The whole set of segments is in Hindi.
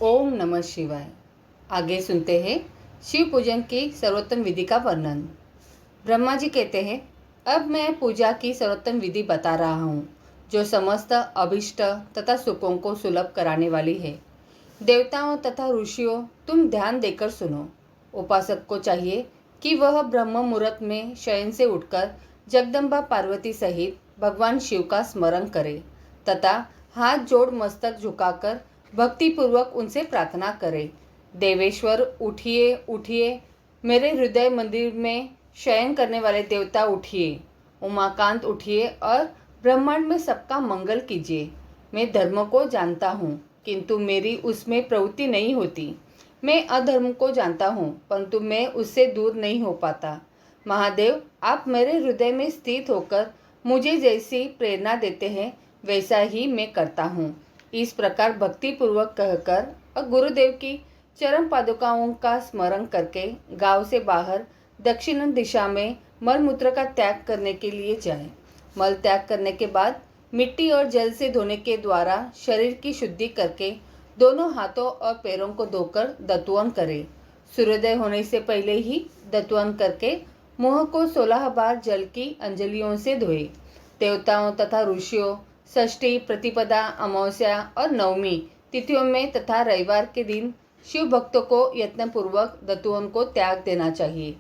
ओम नमः शिवाय। आगे सुनते हैं शिव पूजन की सर्वोत्तम विधि का वर्णन। ब्रह्मा जी कहते हैं, अब मैं पूजा की सर्वोत्तम विधि बता रहा हूँ, जो समस्त अभिष्ट तथा सुखों को सुलभ कराने वाली है। देवताओं तथा ऋषियों, तुम ध्यान देकर सुनो। उपासक को चाहिए कि वह ब्रह्म मुहूर्त में शयन से उठकर जगदम्बा पार्वती सहित भगवान शिव का स्मरण करे तथा हाथ जोड़ मस्तक झुकाकर भक्तिपूर्वक उनसे प्रार्थना करे। देवेश्वर उठिए उठिए, मेरे हृदय मंदिर में शयन करने वाले देवता उठिए। उमाकांत उठिए और ब्रह्मांड में सबका मंगल कीजिए। मैं धर्म को जानता हूँ, किंतु मेरी उसमें प्रवृत्ति नहीं होती। मैं अधर्म को जानता हूँ, परंतु मैं उससे दूर नहीं हो पाता। महादेव, आप मेरे हृदय में स्थित होकर मुझे जैसी प्रेरणा देते हैं, वैसा ही मैं करता हूँ। इस प्रकार भक्तिपूर्वक कहकर और गुरुदेव की चरण पादुकाओं का स्मरण करके गांव से बाहर दक्षिण दिशा में मलमूत्र का त्याग करने के लिए जाएं। मल त्याग करने के बाद मिट्टी और जल से धोने के द्वारा शरीर की शुद्धि करके दोनों हाथों और पैरों को धोकर दत्वन करें। सूर्योदय होने से पहले ही दत्वन करके मुंह को 16 बार जल की अंजलियों से धोए। देवताओं तथा ऋषियों, षष्ठी, प्रतिपदा, अमावस्या और नवमी तिथियों में तथा रविवार के दिन शिव भक्तों को यत्नपूर्वक दत्वन को त्याग देना चाहिए।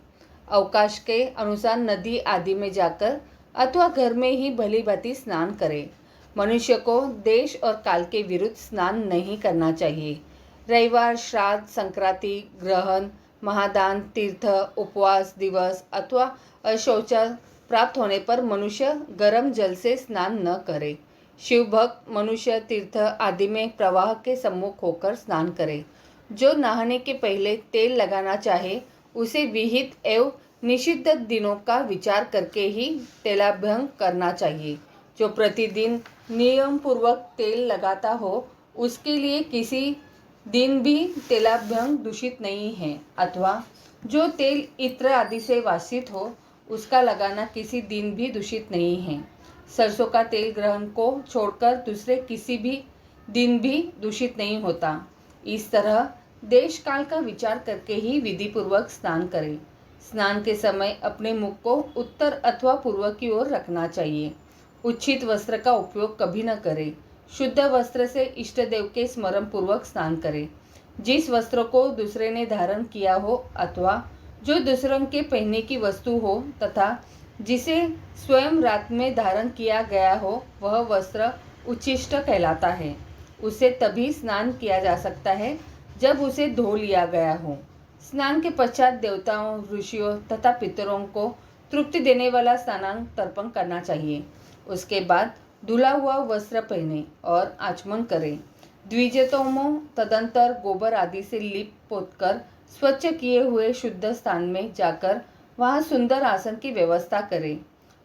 अवकाश के अनुसार नदी आदि में जाकर अथवा घर में ही भली भांति स्नान करें। मनुष्य को देश और काल के विरुद्ध स्नान नहीं करना चाहिए। रविवार, श्राद्ध, संक्रांति, ग्रहण, महादान, तीर्थ, उपवास दिवस अथवा अशौचा प्राप्त होने पर मनुष्य गर्म जल से स्नान न करे। शिव भक्त मनुष्य तीर्थ आदि में प्रवाह के सम्मुख होकर स्नान करे। जो नहाने के पहले तेल लगाना चाहे, उसे विहित एवं निषिद्ध दिनों का विचार करके ही तेलाभ्यंग करना चाहिए। जो प्रतिदिन नियम पूर्वक तेल लगाता हो, उसके लिए किसी दिन भी तेलाभ्यंग दूषित नहीं है, अथवा जो तेल इत्र आदि से वासित हो, उसका लगाना किसी दिन भी दूषित नहीं है। सरसों का तेल ग्रहण को छोड़कर दूसरे किसी भी दिन भी दूषित नहीं होता। इस तरह देश काल का विचार करके ही विधि पूर्वक स्नान करें। स्नान के समय अपने मुख को उत्तर अथवा पूर्व की ओर रखना चाहिए। उच्छित वस्त्र का उपयोग कभी न करें। शुद्ध वस्त्र से इष्ट देव के स्मरण पूर्वक स्नान करें। जिस वस्त्र को दूसरे ने धारण किया हो अथवा जो दूसरों के पहनने की वस्तु हो तथा जिसे स्वयं रात में धारण किया गया हो, वह वस्त्र उच्छिष्ट कहलाता है। उसे तभी स्नान किया जा सकता है जब उसे धो लिया गया हो। स्नान के पश्चात देवताओं, ऋषियों तथा पितरों को तृप्ति देने वाला स्नानांग तर्पण करना चाहिए। उसके बाद धुला हुआ वस्त्र पहने और आचमन करें। द्विजतमों तदंतर गोबर आदि से लीप पोतकर स्वच्छ किए हुए शुद्ध स्थान में जाकर वहाँ सुंदर आसन की व्यवस्था करें।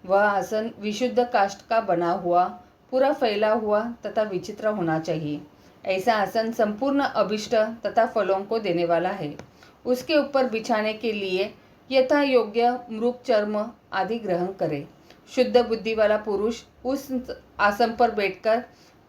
वह आसन विशुद्ध काष्ठ का बना हुआ, पूरा फैला हुआ तथा विचित्र होना चाहिए। ऐसा आसन संपूर्ण अभिष्ट तथा फलों को देने वाला है। उसके ऊपर बिछाने के लिए यथा योग्य मृग चर्म आदि ग्रहण करे। शुद्ध बुद्धि वाला पुरुष उस आसन पर बैठकर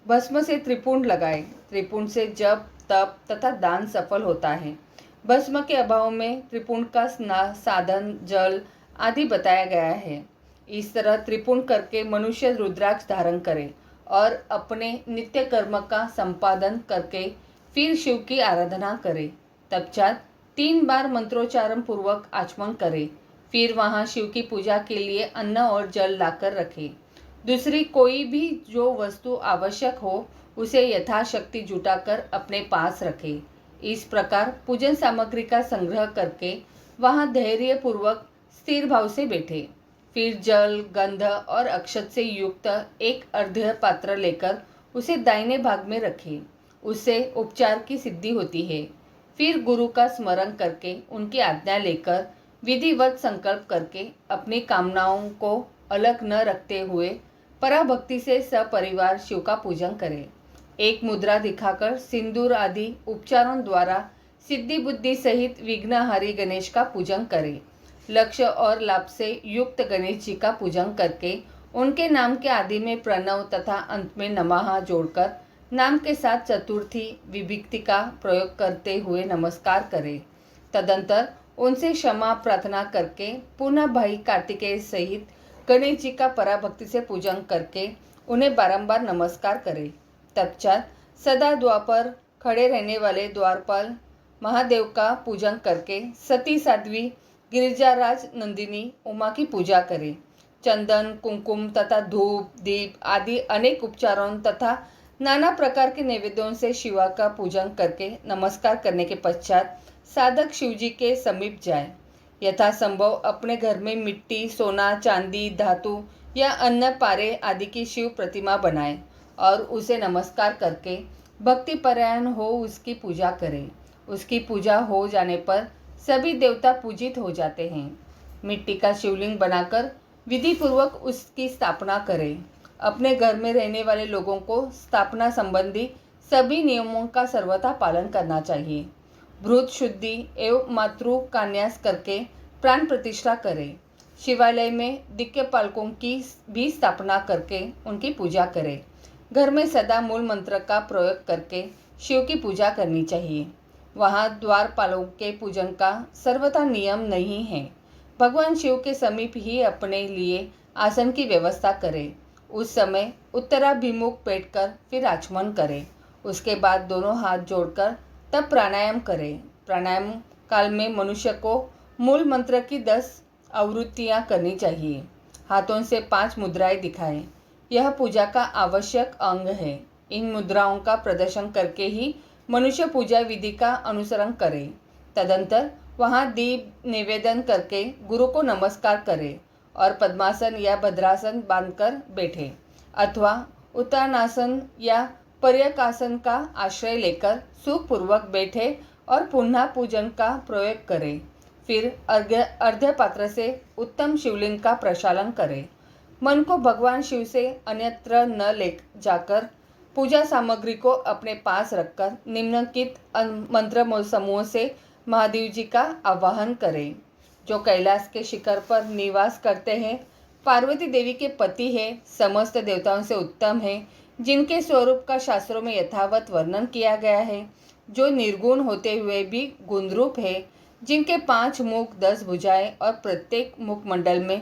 भस्म से त्रिपुंड लगाए। त्रिपुंड से जप, तप तथा दान सफल होता है। भस्म के अभाव में त्रिपुंड का साधन जल आदि बताया गया है। इस तरह त्रिपुंड करके मनुष्य रुद्राक्ष धारण करे और अपने नित्य कर्म का संपादन करके फिर शिव की आराधना करे। तत्पश्चात 3 बार मंत्रोच्चारण पूर्वक आचमन करे। फिर वहाँ शिव की पूजा के लिए अन्न और जल लाकर रखे। दूसरी कोई भी जो वस्तु आवश्यक हो, उसे यथाशक्ति जुटाकर अपने पास रखे। इस प्रकार पूजन सामग्री का संग्रह करके वहाँ धैर्य पूर्वक स्थिर भाव से बैठे। फिर जल, गंध और अक्षत से युक्त एक अर्घ्य पात्र लेकर उसे दाहिने भाग में रखे। उससे उपचार की सिद्धि होती है। फिर गुरु का स्मरण करके उनकी आज्ञा लेकर विधिवत संकल्प करके अपनी कामनाओं को अलग न रखते हुए पराभक्ति से सपरिवार शिव का पूजन करें। एक मुद्रा दिखाकर सिंदूर आदि उपचारों द्वारा सिद्धि बुद्धि सहित विघ्नहारी गणेश का पूजन करें। लक्ष्य और लाभ से युक्त गणेश जी का पूजन करके उनके नाम के आदि में प्रणव तथा अंत में नमः जोड़कर नाम के साथ चतुर्थी विभक्ति का प्रयोग करते हुए नमस्कार करें। तदंतर उनसे क्षमा प्रार्थना करके पुनः भाई कार्तिकेय सहित गणेश जी का पराभक्ति से पूजन करके उन्हें बारंबार नमस्कार करें। तत्पश्चात सदा द्वार पर खड़े रहने वाले द्वारपाल महादेव का पूजन करके सती साध्वी गिरिजाराज नंदिनी उमा की पूजा करें। चंदन, कुमकुम तथा धूप, दीप आदि अनेक उपचारों तथा नाना प्रकार के नैवेद्यों से शिवा का पूजन करके नमस्कार करने के पश्चात साधक शिवजी के समीप जाए। यथासंभव अपने घर में मिट्टी, सोना, चांदी, धातु या अन्य पारे आदि की शिव प्रतिमा बनाए और उसे नमस्कार करके भक्ति परायण हो उसकी पूजा करें। उसकी पूजा हो जाने पर सभी देवता पूजित हो जाते हैं। मिट्टी का शिवलिंग बनाकर विधि पूर्वक उसकी स्थापना करें। अपने घर में रहने वाले लोगों को स्थापना संबंधी सभी नियमों का सर्वथा पालन करना चाहिए। भ्रूत शुद्धि एवं मातृ का न्यास करके प्राण प्रतिष्ठा करें। शिवालय में दिक्पालकों की भी स्थापना करके उनकी पूजा करें। घर में सदा मूल मंत्र का प्रयोग करके शिव की पूजा करनी चाहिए। वहाँ द्वारपालों के पूजन का सर्वथा नियम नहीं है। भगवान शिव के समीप ही अपने लिए आसन की व्यवस्था करें। उस समय उत्तराभिमुख बैठकर फिर आचमन करें। उसके बाद दोनों हाथ जोड़कर तब प्राणायाम करें। प्राणायाम काल में मनुष्य को मूल मंत्र की 10 आवृत्तियां करनी चाहिए। हाथों से 5 मुद्राएं दिखाएं। यह पूजा का आवश्यक अंग है। इन मुद्राओं का प्रदर्शन करके ही मनुष्य पूजा विधि का अनुसरण करे। तदंतर वहाँ दीप निवेदन करके गुरु को नमस्कार करे और पद्मासन या भद्रासन बांधकर बैठे अथवा उत्तानासन या पर्यकासन का आश्रय लेकर सुखपूर्वक बैठे और पुनः पूजन का प्रयोग करें। फिर अर्घ्य पात्र से उत्तम शिवलिंग का प्रक्षालन करें। मन को भगवान शिव से अन्यत्र न ले जाकर पूजा सामग्री को अपने पास रखकर निम्नलिखित मंत्र समूह से महादेव जी का आवाहन करें। जो कैलाश के शिखर पर निवास करते हैं, पार्वती देवी के पति हैं, समस्त देवताओं से उत्तम हैं, जिनके स्वरूप का शास्त्रों में यथावत वर्णन किया गया है, जो निर्गुण होते हुए भी गुणरूप है, जिनके 5 मुख, 10 भुजाएं और प्रत्येक मुखमंडल में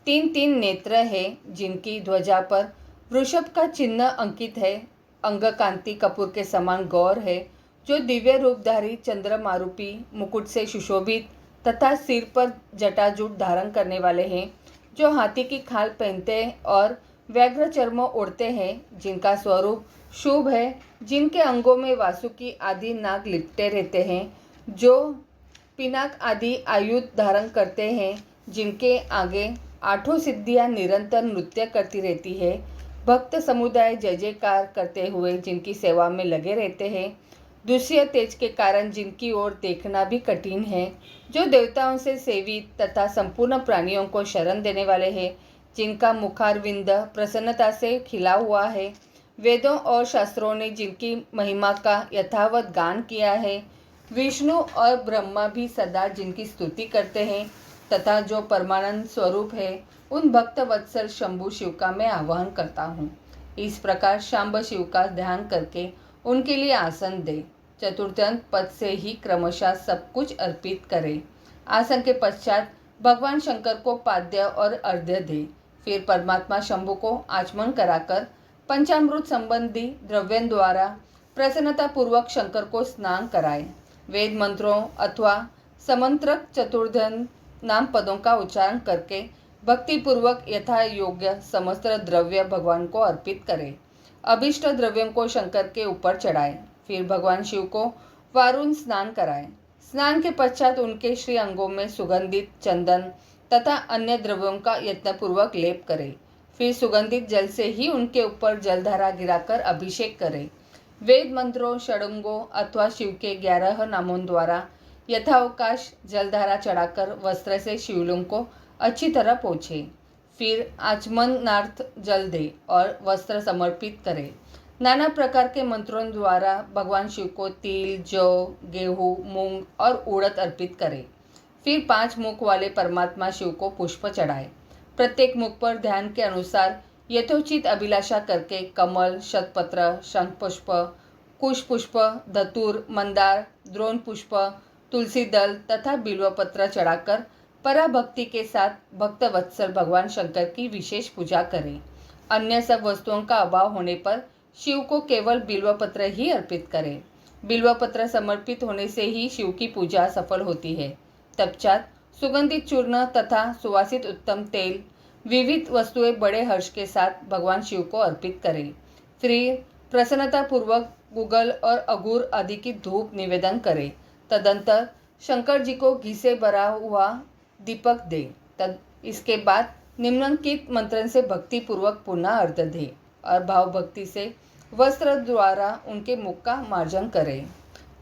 3-3 नेत्र है, जिनकी ध्वजा पर वृषभ का चिन्ह अंकित है, अंग कांति कपूर के समान गौर है, जो दिव्य रूपधारी चंद्रमारूपी मुकुट से सुशोभित तथा सिर पर जटाजूट धारण करने वाले हैं, जो हाथी की खाल पहनते और व्याघ्र चर्म ओढ़ते हैं, जिनका स्वरूप शुभ है, जिनके अंगों में वासुकी आदि नाग लिपटे रहते हैं, जो पिनाक आदि आयुध धारण करते हैं, जिनके आगे 8 सिद्धियां निरंतर नृत्य करती रहती है, भक्त समुदाय जय जयकार करते हुए जिनकी सेवा में लगे रहते हैं, दूसरे तेज के कारण जिनकी ओर देखना भी कठिन है, जो देवताओं से सेवित तथा संपूर्ण प्राणियों को शरण देने वाले हैं, जिनका मुखारविंद प्रसन्नता से खिला हुआ है, वेदों और शास्त्रों ने जिनकी महिमा का यथावत गान किया है, विष्णु और ब्रह्मा भी सदा जिनकी स्तुति करते हैं तथा जो परमानंद स्वरूप है, उन भक्त वत्सल शंभु शिव का मैं आह्वान करता हूँ। इस प्रकार शांब शिव का ध्यान करके उनके लिए आसन दे। चतुर्थ्यंत पद से ही क्रमशः सब कुछ अर्पित करे। आसन के पश्चात भगवान शंकर को पाद्य और अर्घ्य दे। फिर परमात्मा शंभु को आचमन कराकर पंचामृत संबंधी द्रव्यों द्वारा प्रसन्नता पूर्वक शंकर को स्नान कराए। वेद मंत्रों अथवा समंत्रक चतुर्धन नाम पदों का उच्चारण करके भक्ति पूर्वक यथा योग्य समस्त द्रव्य भगवान को अर्पित करे। अभिष्ट द्रव्यों को शंकर के ऊपर चढ़ाए। फिर भगवान शिव को वारुण स्नान कराए। स्नान के पश्चात उनके श्री अंगों में सुगंधित चंदन तथा अन्य द्रव्यों का यत्नपूर्वक लेप करे। फिर सुगंधित जल से ही उनके ऊपर जलधारा गिराकर अभिषेक करे। वेद मंत्रों, षडंगों अथवा शिव के 11 नामों द्वारा यथावकाश जलधारा चढ़ाकर वस्त्र से शिवलिंग को अच्छी तरह पोंछे। फिर आचमनार्थ जल दे और वस्त्र समर्पित करे। नाना प्रकार के मंत्रों द्वारा भगवान शिव को तिल, जौ, गेहूँ, मूंग और उड़द अर्पित करे। फिर 5 मुख वाले परमात्मा शिव को पुष्प चढ़ाए। प्रत्येक मुख पर ध्यान के अनुसार यथोचित अभिलाषा करके कमल, शतपत्र, शंखपुष्प, कुशपुष्प, धतूर, मंदार, द्रोण पुष्प, तुलसी दल तथा बिल्वपत्र चढ़ाकर पराभक्ति के साथ भक्त वत्सल भगवान शंकर की विशेष पूजा करें। अन्य सब वस्तुओं का अभाव होने पर शिव को केवल बिल्वपत्र ही अर्पित करें। बिल्वपत्र समर्पित होने से ही शिव की पूजा सफल होती है। तत्पश्चात सुगंधित चूर्ण तथा सुवासित उत्तम तेल, विविध वस्तुएं बड़े हर्ष के साथ भगवान शिव को अर्पित करें। फिर प्रसन्नता पूर्वक गुगल और अगुर आदि की धूप निवेदन करें। तदंतर शंकर जी को घी से भरा हुआ दीपक दे। इसके बाद निम्नलिखित मंत्र से भक्ति पूर्वक पुनः अर्घ्य दे और भाव भक्ति से वस्त्र द्वारा उनके मुख का मार्जन करें।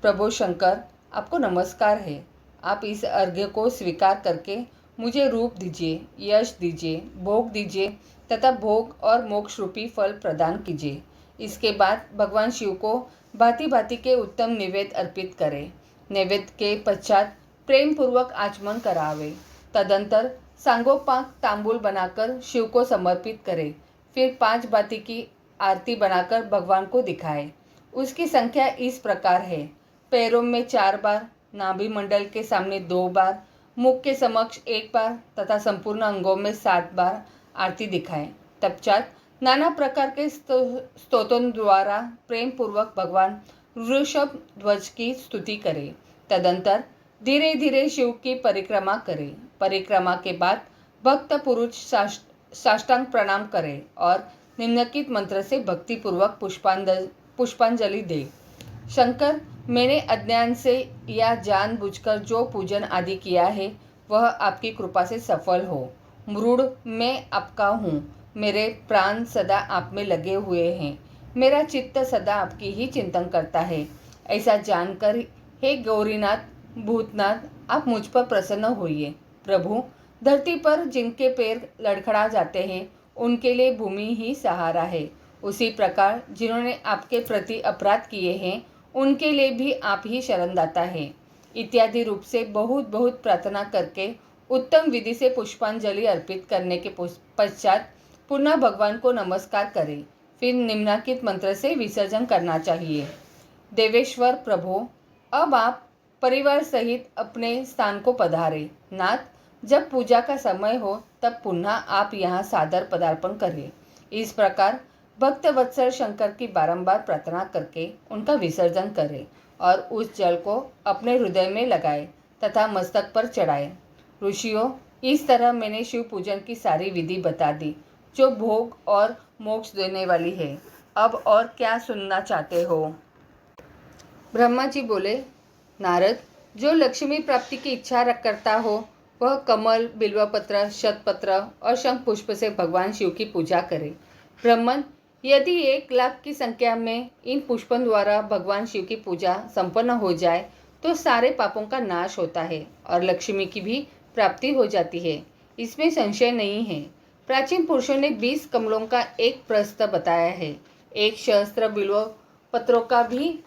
प्रभु शंकर, आपको नमस्कार है। आप इस अर्घ्य को स्वीकार करके मुझे रूप दीजिए, यश दीजिए, भोग दीजिए तथा भोग और मोक्ष रूपी फल प्रदान कीजिए। इसके बाद भगवान शिव को भांति भांति के उत्तम नैवेद्य अर्पित करें। नैवेद्य के पश्चात प्रेम पूर्वक आचमन करावे। तदंतर सांगोपांग तांबूल बनाकर शिव को समर्पित करें। फिर 5 भांति की आरती बनाकर भगवान को दिखाएं। उसकी संख्या इस प्रकार है: पैरों में 4 बार, नाभि मंडल के सामने 2 बार, मुख के समक्ष 1 बार तथा संपूर्ण अंगों में 7 बार आरती दिखाएं। तत्पश्चात नाना प्रकार के स्तोत्रों द्वारा प्रेम पूर्वक भगवान ऋषभ ध्वज की स्तुति करें। तदंतर धीरे धीरे शिव की परिक्रमा करें। परिक्रमा के बाद भक्त पुरुष साष्टांग प्रणाम करें और निम्नलिखित मंत्र से भक्ति पूर्वक पुष्पांजलि दे। शंकर, मैंने अज्ञान से या जानबूझकर जो पूजन आदि किया है वह आपकी कृपा से सफल हो। मृड मैं आपका हूँ। मेरे प्राण सदा आप में लगे हुए हैं। मेरा चित्त सदा आपकी ही चिंतन करता है। ऐसा जानकर हे गौरीनाथ, भूतनाथ, आप मुझ पर प्रसन्न होइए। प्रभु, धरती पर जिनके पैर लड़खड़ा जाते हैं उनके लिए भूमि ही सहारा है। उसी प्रकार जिन्होंने आपके प्रति अपराध किए हैं उनके लिए भी आप ही शरणदाता है। इत्यादि रूप से बहुत बहुत प्रार्थना करके उत्तम विधि से पुष्पांजलि अर्पित करने के पश्चात पुनः भगवान को नमस्कार करें। फिर निम्नलिखित मंत्र से विसर्जन करना चाहिए। देवेश्वर प्रभु, अब आप परिवार सहित अपने स्थान को पधारें। नाथ, जब पूजा का समय हो तब पुनः आप यहाँ सादर पदार्पण करें। इस प्रकार भक्त वत्सल शंकर की बारंबार प्रार्थना करके उनका विसर्जन करें और उस जल को अपने हृदय में लगाएं तथा मस्तक पर चढ़ाएं। ऋषियों, इस तरह मैंने शिव पूजन की सारी विधि बता दी जो भोग और मोक्ष देने वाली है। अब और क्या सुनना चाहते हो? ब्रह्मा जी बोले, नारद, जो लक्ष्मी प्राप्ति की इच्छा करता हो वह कमल, बिल्वपत्र, शतपत्र और शंख पुष्प से भगवान शिव की पूजा करे। ब्राह्मण, यदि 1 लाख की संख्या में इन पुष्पों द्वारा भगवान शिव की पूजा संपन्न हो जाए तो सारे पापों का नाश होता है और लक्ष्मी की भी प्राप्ति हो जाती है। इसमें संशय नहीं है। प्राचीन पुरुषों ने 20 कमलों का एक प्रस्थ बताया है। 1 सहस्त्र बिल्व पत्रों का भी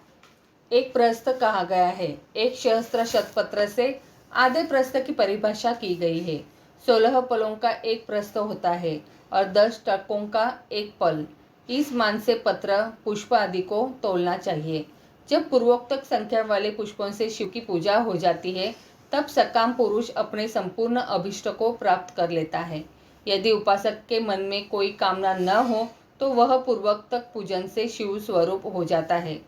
एक प्रस्थ कहा गया है। 1 सहस्त्र शतपत्र से आधे प्रस्थ की परिभाषा की गई है। 16 पलों का एक प्रस्थ होता है और 10 टकों का एक पल। इस मान से पत्र, पुष्प आदि को तोलना चाहिए। जब पूर्वोक्त संख्या वाले पुष्पों से शिव की पूजा हो जाती है तब सकाम पुरुष अपने संपूर्ण अभिष्ट को प्राप्त कर लेता है। यदि उपासक के मन में कोई कामना न हो तो वह पूर्वोक्त पूजन से शिव स्वरूप हो जाता है।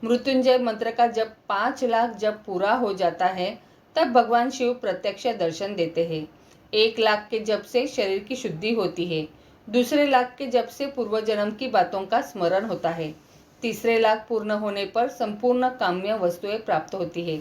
मृत्युंजय मंत्र का जब 5 लाख जब पूरा हो जाता है तब भगवान शिव प्रत्यक्ष दर्शन देते हैं। 1 लाख के जप से शरीर की शुद्धि होती है। दूसरे लाख के जप से पूर्व जन्म की बातों का स्मरण होता है। तीसरे लाख पूर्ण होने पर संपूर्ण काम्य वस्तुएं प्राप्त होती है।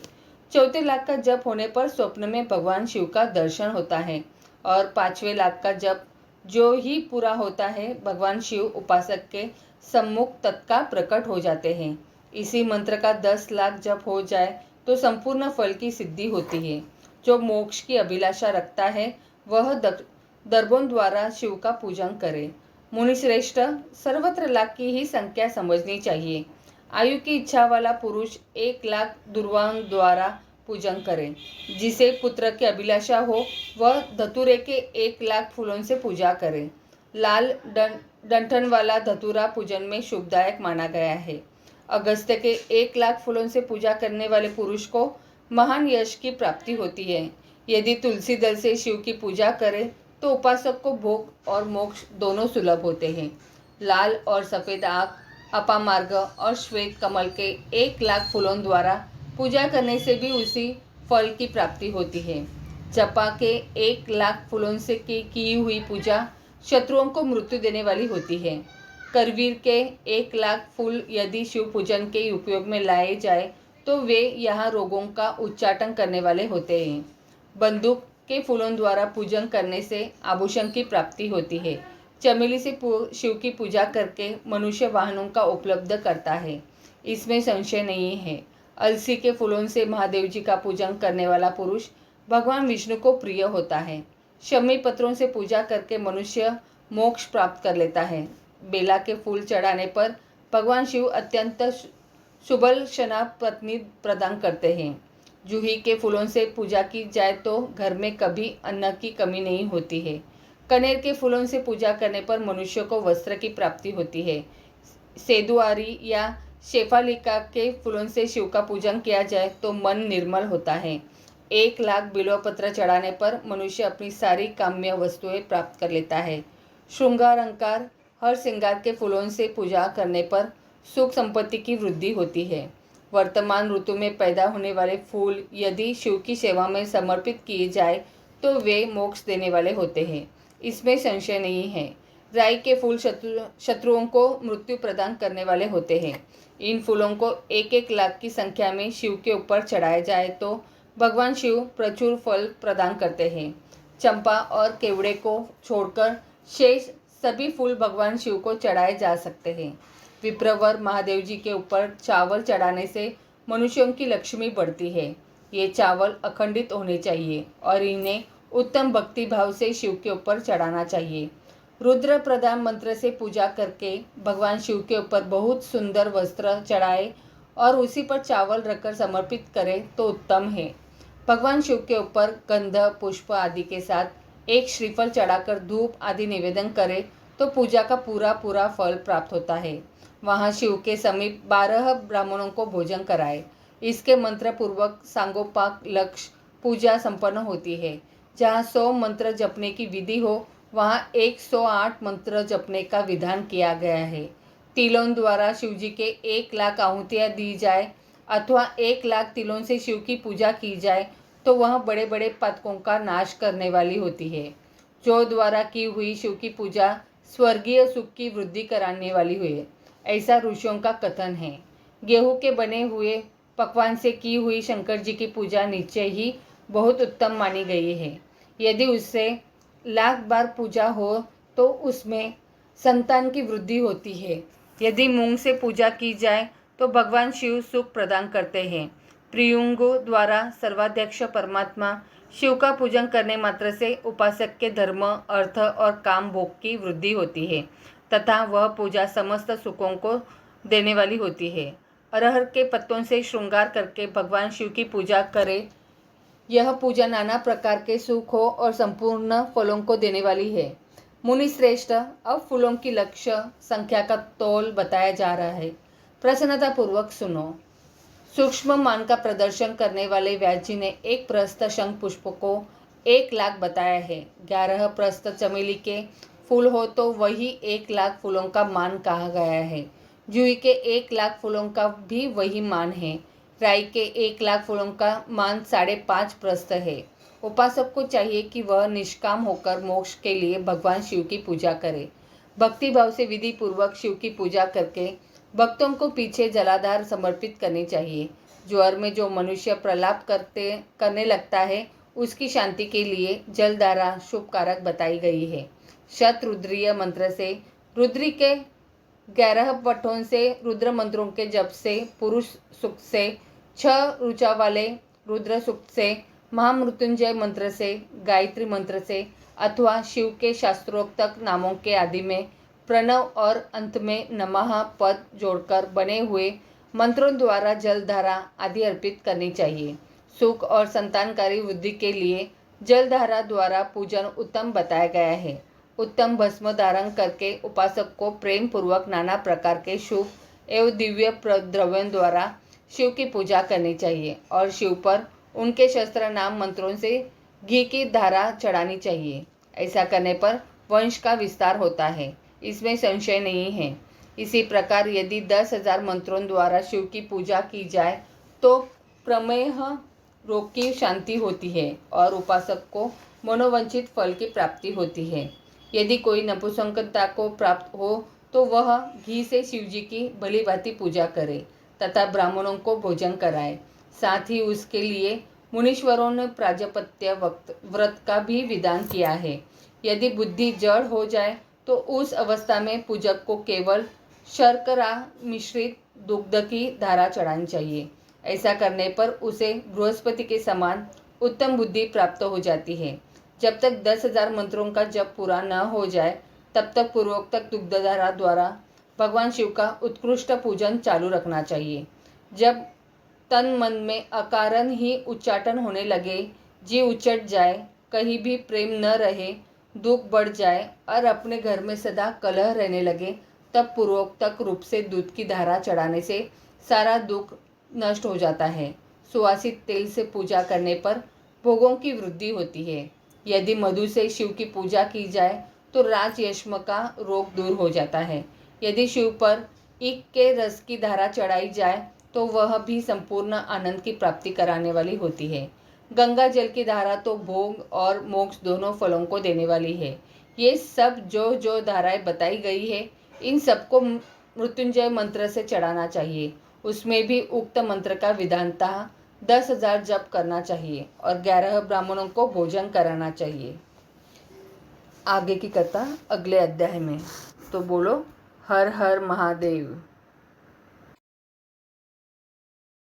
चौथे लाख का जप होने पर स्वप्न में भगवान शिव का दर्शन होता है और 5वें लाख का जप जो ही पूरा होता है भगवान शिव उपासक के सम्मुख तत्काल प्रकट हो जाते हैं। इसी मंत्र का 10 लाख जप हो जाए तो संपूर्ण फल की सिद्धि होती है। जो मोक्ष की अभिलाषा रखता है वह दर्भों द्वारा शिव का पूजन करे। मुनिश्रेष्ठ, सर्वत्र लाख की ही संख्या समझनी चाहिए। आयु की इच्छा वाला पुरुष 1 लाख दुर्वाओं द्वारा पूजन करे। जिसे पुत्र की अभिलाषा हो वह धतूरे के 1 लाख फूलों से पूजा करे। लाल डंठल वाला धतूरा पूजन में शुभदायक माना गया है। अगस्त्य के 1,00,000 फूलों से पूजा करने वाले पुरुष को महान यश की प्राप्ति होती है। यदि तुलसी दल से शिव की पूजा करे तो उपासक को भोग और मोक्ष दोनों सुलभ होते हैं। लाल और सफ़ेद आँख, अपामार्ग और श्वेत कमल के 1,00,000 फूलों द्वारा पूजा करने से भी उसी फल की प्राप्ति होती है। जपा के 1,00,000 फूलों से की हुई पूजा शत्रुओं को मृत्यु देने वाली होती है। करवीर के 1,00,000 फूल यदि शिव पूजन के उपयोग में लाए जाए तो वे यहाँ रोगों का उच्चाटन करने वाले होते हैं। बंदूक के फूलों द्वारा पूजन करने से आभूषण की प्राप्ति होती है। चमेली से शिव की पूजा करके मनुष्य वाहनों का उपलब्ध करता है, इसमें संशय नहीं है। अलसी के फूलों से महादेव जी का पूजन करने वाला पुरुष भगवान विष्णु को प्रिय होता है। शमी पत्रों से पूजा करके मनुष्य मोक्ष प्राप्त कर लेता है। बेला के फूल चढ़ाने पर भगवान शिव अत्यंत सुबलक्षणा पत्नी प्रदान करते हैं। जूही के फूलों से पूजा की जाए तो घर में कभी अन्न की कमी नहीं होती है। कनेर के फूलों से पूजा करने पर मनुष्य को वस्त्र की प्राप्ति होती है। सेदुआरी या शेफालिका के फूलों से शिव का पूजन किया जाए तो मन निर्मल होता है। 1,00,000 बिल्वपत्र चढ़ाने पर मनुष्य अपनी सारी काम्य वस्तुएं प्राप्त कर लेता है। श्रृंगार अलंकार हर श्रृंगार के फूलों से पूजा करने पर सुख संपत्ति की वृद्धि होती है। वर्तमान ऋतु में पैदा होने वाले फूल यदि शिव की सेवा में समर्पित किए जाए तो वे मोक्ष देने वाले होते हैं, इसमें संशय नहीं है। राई के फूल शत्रुओं को मृत्यु प्रदान करने वाले होते हैं। इन फूलों को 1,00,000 की संख्या में शिव के ऊपर चढ़ाया जाए तो भगवान शिव प्रचुर फल प्रदान करते हैं। चंपा और केवड़े को छोड़कर शेष सभी फूल भगवान शिव को चढ़ाए जा सकते हैं। विप्रवर महादेव जी के ऊपर चावल चढ़ाने से मनुष्यों की लक्ष्मी बढ़ती है। ये चावल अखंडित होने चाहिए और इन्हें उत्तम भक्ति भाव से शिव के ऊपर चढ़ाना चाहिए। रुद्र प्रदान मंत्र से पूजा करके भगवान शिव के ऊपर बहुत सुंदर वस्त्र चढ़ाए और उसी पर चावल रखकर समर्पित करें तो उत्तम है। भगवान शिव के ऊपर गंध, पुष्प आदि के साथ एक श्रीफल चढ़ाकर धूप आदि निवेदन करें तो पूजा का पूरा फल प्राप्त होता है। वहाँ शिव के समीप 12 ब्राह्मणों को भोजन कराए। इसके मंत्र पूर्वक सांगोपांग लक्ष्य पूजा संपन्न होती है। जहाँ 100 मंत्र जपने की विधि हो वहाँ 108 मंत्र जपने का विधान किया गया है। तिलों द्वारा शिव जी के 1,00,000 आहुतियाँ दी जाए अथवा 1,00,000 तिलों से शिव की पूजा की जाए तो वह बड़े बड़े पातकों का नाश करने वाली होती है। जो द्वारा की हुई शिव की पूजा स्वर्गीय सुख की वृद्धि कराने वाली हुई, ऐसा ऋषियों का कथन है। गेहूं के बने हुए पकवान से की हुई शंकर जी की पूजा नीचे ही बहुत उत्तम मानी गई है। यदि उससे 1,00,000 बार पूजा हो तो उसमें संतान की वृद्धि होती है। यदि मूंग से पूजा की जाए तो भगवान शिव सुख प्रदान करते हैं। प्रियुंगो द्वारा सर्वाध्यक्ष परमात्मा शिव का पूजन करने मात्र से उपासक के धर्म, अर्थ और काम भोग की वृद्धि होती है तथा वह पूजा समस्त सुखों को देने वाली होती है। अरहर के पत्तों से श्रृंगार करके भगवान शिव की पूजा करें। यह पूजा नाना प्रकार के सुखों और संपूर्ण फलों को देने वाली है। मुनि श्रेष्ठ, अब फूलों की लक्ष्य संख्या का तौल बताया जा रहा है, प्रसन्नता पूर्वक सुनो। सूक्ष्म मान का प्रदर्शन करने वाले व्यास जी ने एक प्रस्थ शंख पुष्प को 1,00,000 बताया है। 11 प्रस्थ चमेली के फूल हो तो वही 1,00,000 फूलों का मान कहा गया है। जूही के 1,00,000 फूलों का भी वही मान है। राई के 1,00,000 फूलों का मान 5.5 प्रस्थ है। उपासक को चाहिए कि वह निष्काम होकर मोक्ष के लिए भगवान शिव की पूजा करे। भक्ति भाव से विधि पूर्वक शिव की पूजा करके भक्तों को पीछे जलाधार समर्पित करनी चाहिए। ज्वर में जो मनुष्य प्रलाप करने लगता है उसकी शांति के लिए जलधारा शुभ कारक बताई गई है। शतरुद्रीय मंत्र से रुद्री के 11 पठों से रुद्र मंत्रों के जप से, पुरुष सूक्त से, 6 ऋचा वाले रुद्र सूक्त से, महामृत्युंजय मंत्र से, गायत्री मंत्र से अथवा शिव के शास्त्रोक्त नामों के आदि में प्रणव और अंत में नमः पद जोड़कर बने हुए मंत्रों द्वारा जलधारा आदि अर्पित करनी चाहिए। सुख और संतानकारी वृद्धि के लिए जलधारा द्वारा पूजन उत्तम बताया गया है। उत्तम भस्म धारण करके उपासक को प्रेम पूर्वक नाना प्रकार के शुभ एवं दिव्य द्रव्यों द्वारा शिव की पूजा करनी चाहिए और शिव पर उनके शस्त्र नाम मंत्रों से घी की धारा चढ़ानी चाहिए। ऐसा करने पर वंश का विस्तार होता है, इसमें संशय नहीं है। इसी प्रकार यदि 10,000 मंत्रों द्वारा शिव की पूजा की जाए तो प्रमेह रोग की शांति होती है और उपासक को मनोवांछित फल की प्राप्ति होती है। यदि कोई नपुंसकता को प्राप्त हो तो वह घी से शिवजी की भली भांति पूजा करे तथा ब्राह्मणों को भोजन कराए। साथ ही उसके लिए मुनीश्वरों ने प्राजापत्य व्रत का भी विधान किया है। यदि बुद्धि जड़ हो जाए तो उस अवस्था में पूजक को केवल शर्करा मिश्रित दुग्ध की धारा चढ़ानी चाहिए। ऐसा करने पर उसे बृहस्पति के समान उत्तम बुद्धि प्राप्त हो जाती है। जब तक 10,000 मंत्रों का जप पूरा न हो जाए तब तक पूर्वोक्त दुग्धधारा द्वारा भगवान शिव का उत्कृष्ट पूजन चालू रखना चाहिए। जब तन मन में अकारण ही उच्चाटन होने लगे, जी उचट जाए, कहीं भी प्रेम न रहे, दुख बढ़ जाए और अपने घर में सदा कलह रहने लगे, तब पूर्वोक्त रूप से दूध की धारा चढ़ाने से सारा दुख नष्ट हो जाता है। सुवासित तेल से पूजा करने पर भोगों की वृद्धि होती है। यदि मधु से शिव की पूजा की जाए तो राज यश्म का रोग दूर हो जाता है। यदि शिव पर ईख के रस की धारा चढ़ाई जाए तो वह भी संपूर्ण आनंद की प्राप्ति कराने वाली होती है। गंगा जल की धारा तो भोग और मोक्ष दोनों फलों को देने वाली है। ये सब जो धाराएं बताई गई है, इन सबको मृत्युंजय मंत्र से चढ़ाना चाहिए। उसमें भी उक्त मंत्र का विधानतः 10,000 जप करना चाहिए और 11 ब्राह्मणों को भोजन कराना चाहिए। आगे की कथा अगले अध्याय में। तो बोलो हर हर महादेव।